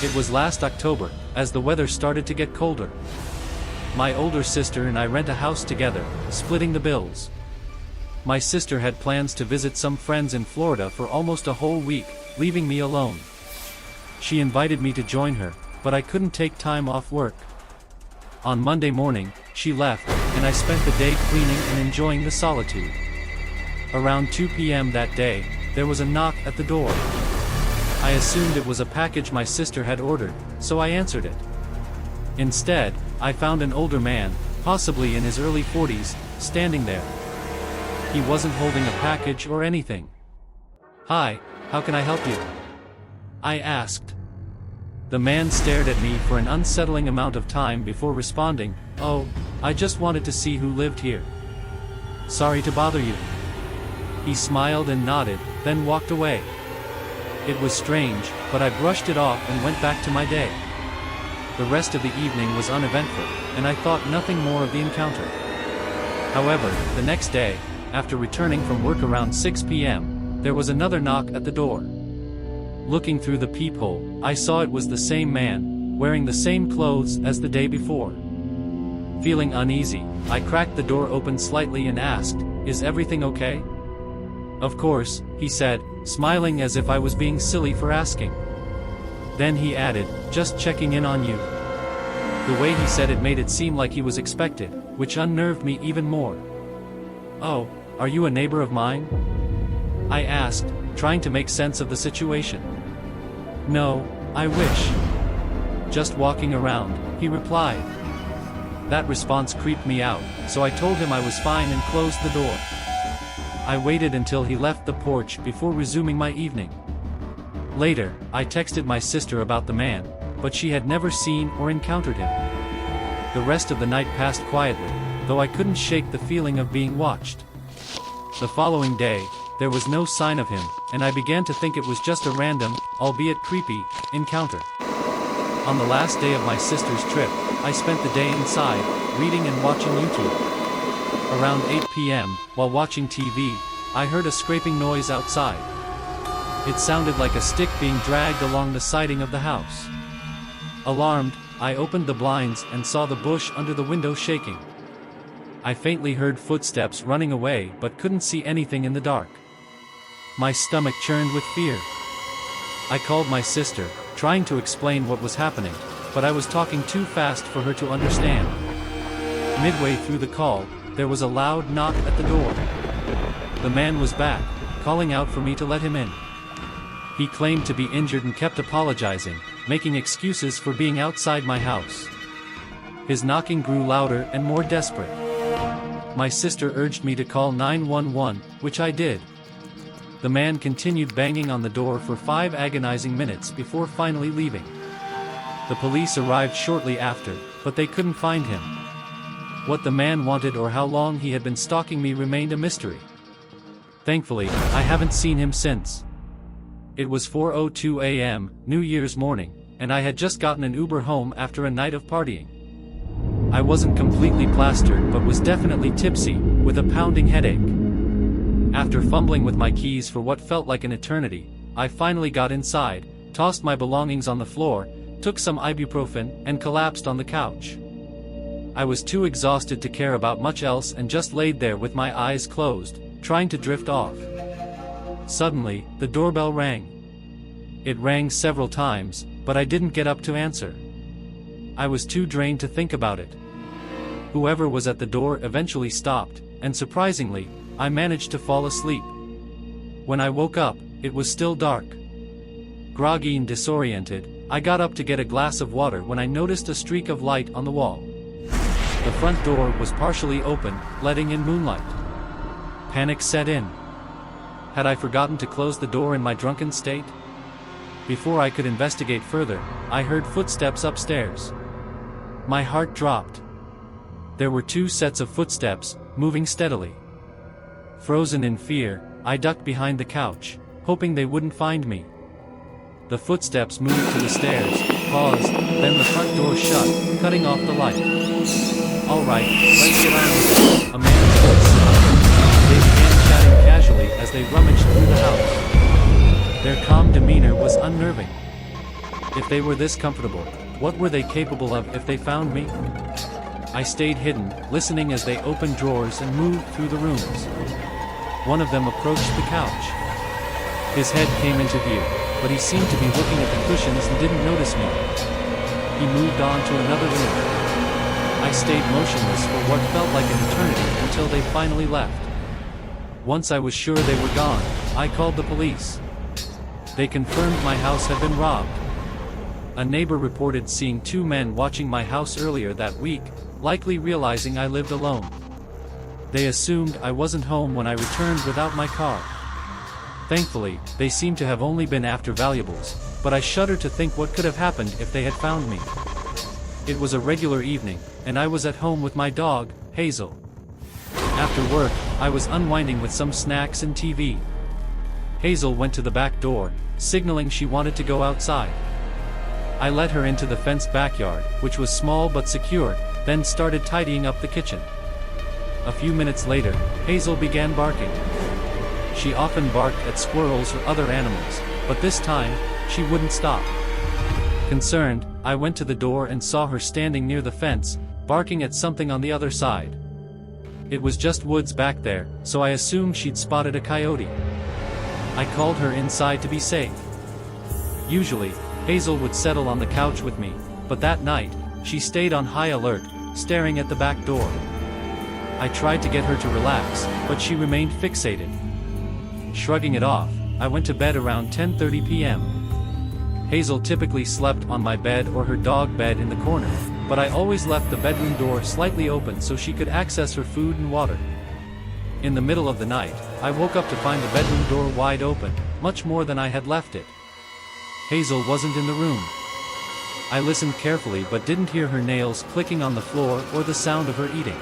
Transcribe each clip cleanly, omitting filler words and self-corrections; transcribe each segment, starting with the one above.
It was last October, as the weather started to get colder. My older sister and I rent a house together, splitting the bills. My sister had plans to visit some friends in Florida for almost a whole week, leaving me alone. She invited me to join her, but I couldn't take time off work. On Monday morning, she left, and I spent the day cleaning and enjoying the solitude. Around 2 p.m. that day, there was a knock at the door. I assumed it was a package my sister had ordered, so I answered it. Instead, I found an older man, possibly in his early 40s, standing there. He wasn't holding a package or anything. "Hi, how can I help you?" I asked. The man stared at me for an unsettling amount of time before responding, "Oh, I just wanted to see who lived here. Sorry to bother you." He smiled and nodded, then walked away. It was strange, but I brushed it off and went back to my day. The rest of the evening was uneventful, and I thought nothing more of the encounter. However, the next day, after returning from work around 6 p.m., there was another knock at the door. Looking through the peephole, I saw it was the same man, wearing the same clothes as the day before. Feeling uneasy, I cracked the door open slightly and asked, "Is everything okay?" "Of course," he said, smiling as if I was being silly for asking. Then he added, "Just checking in on you." The way he said it made it seem like he was expected, which unnerved me even more. "Oh, are you a neighbor of mine?" I asked, trying to make sense of the situation. "No, I wish. Just walking around," he replied. That response creeped me out, so I told him I was fine and closed the door. I waited until he left the porch before resuming my evening. Later, I texted my sister about the man, but she had never seen or encountered him. The rest of the night passed quietly, though I couldn't shake the feeling of being watched. The following day, there was no sign of him, and I began to think it was just a random, albeit creepy, encounter. On the last day of my sister's trip, I spent the day inside, reading and watching YouTube. Around 8 p.m., while watching TV, I heard a scraping noise outside. It sounded like a stick being dragged along the siding of the house. Alarmed, I opened the blinds and saw the bush under the window shaking. I faintly heard footsteps running away but couldn't see anything in the dark. My stomach churned with fear. I called my sister, trying to explain what was happening, but I was talking too fast for her to understand. Midway through the call, there was a loud knock at the door. The man was back, calling out for me to let him in. He claimed to be injured and kept apologizing, making excuses for being outside my house. His knocking grew louder and more desperate. My sister urged me to call 911, which I did. The man continued banging on the door for 5 agonizing minutes before finally leaving. The police arrived shortly after, but they couldn't find him. What the man wanted or how long he had been stalking me remained a mystery. Thankfully, I haven't seen him since. It was 4:02 a.m., New Year's morning, and I had just gotten an Uber home after a night of partying. I wasn't completely plastered but was definitely tipsy, with a pounding headache. After fumbling with my keys for what felt like an eternity, I finally got inside, tossed my belongings on the floor, took some ibuprofen, and collapsed on the couch. I was too exhausted to care about much else and just laid there with my eyes closed, trying to drift off. Suddenly, the doorbell rang. It rang several times, but I didn't get up to answer. I was too drained to think about it. Whoever was at the door eventually stopped, and surprisingly, I managed to fall asleep. When I woke up, it was still dark. Groggy and disoriented, I got up to get a glass of water when I noticed a streak of light on the wall. The front door was partially open, letting in moonlight. Panic set in. Had I forgotten to close the door in my drunken state? Before I could investigate further, I heard footsteps upstairs. My heart dropped. There were 2 sets of footsteps, moving steadily. Frozen in fear, I ducked behind the couch, hoping they wouldn't find me. The footsteps moved to the stairs, paused, then the front door shut, cutting off the light. "All right, let's get on with it," a man's voice said. They began chatting casually as they rummaged through the house. Their calm demeanor was unnerving. If they were this comfortable, what were they capable of if they found me? I stayed hidden, listening as they opened drawers and moved through the rooms. One of them approached the couch. His head came into view, but he seemed to be looking at the cushions and didn't notice me. He moved on to another room. I stayed motionless for what felt like an eternity until they finally left. Once I was sure they were gone, I called the police. They confirmed my house had been robbed. A neighbor reported seeing two men watching my house earlier that week, likely realizing I lived alone. They assumed I wasn't home when I returned without my car. Thankfully, they seemed to have only been after valuables, but I shudder to think what could have happened if they had found me. It was a regular evening, and I was at home with my dog, Hazel. After work, I was unwinding with some snacks and TV. Hazel went to the back door, signaling she wanted to go outside. I let her into the fenced backyard, which was small but secure, then started tidying up the kitchen. A few minutes later, Hazel began barking. She often barked at squirrels or other animals, but this time, she wouldn't stop. Concerned, I went to the door and saw her standing near the fence, barking at something on the other side. It was just woods back there, so I assumed she'd spotted a coyote. I called her inside to be safe. Usually, Hazel would settle on the couch with me, but that night, she stayed on high alert, staring at the back door. I tried to get her to relax, but she remained fixated. Shrugging it off, I went to bed around 10:30 p.m. Hazel typically slept on my bed or her dog bed in the corner, but I always left the bedroom door slightly open so she could access her food and water. In the middle of the night, I woke up to find the bedroom door wide open, much more than I had left it. Hazel wasn't in the room. I listened carefully but didn't hear her nails clicking on the floor or the sound of her eating.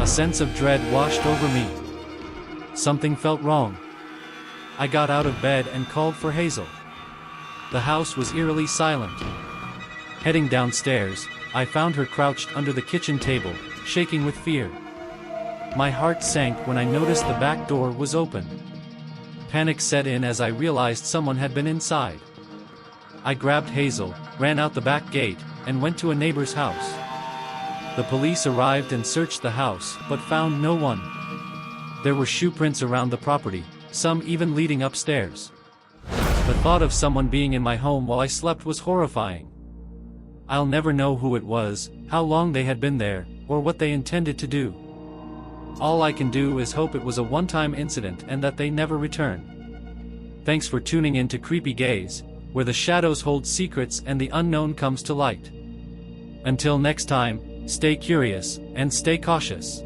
A sense of dread washed over me. Something felt wrong. I got out of bed and called for Hazel. The house was eerily silent. Heading downstairs, I found her crouched under the kitchen table, shaking with fear. My heart sank when I noticed the back door was open. Panic set in as I realized someone had been inside. I grabbed Hazel, ran out the back gate, and went to a neighbor's house. The police arrived and searched the house, but found no one. There were shoe prints around the property, some even leading upstairs. The thought of someone being in my home while I slept was horrifying. I'll never know who it was, how long they had been there, or what they intended to do. All I can do is hope it was a one-time incident and that they never return. Thanks for tuning in to Creepy Gaze, where the shadows hold secrets and the unknown comes to light. Until next time, stay curious, and stay cautious.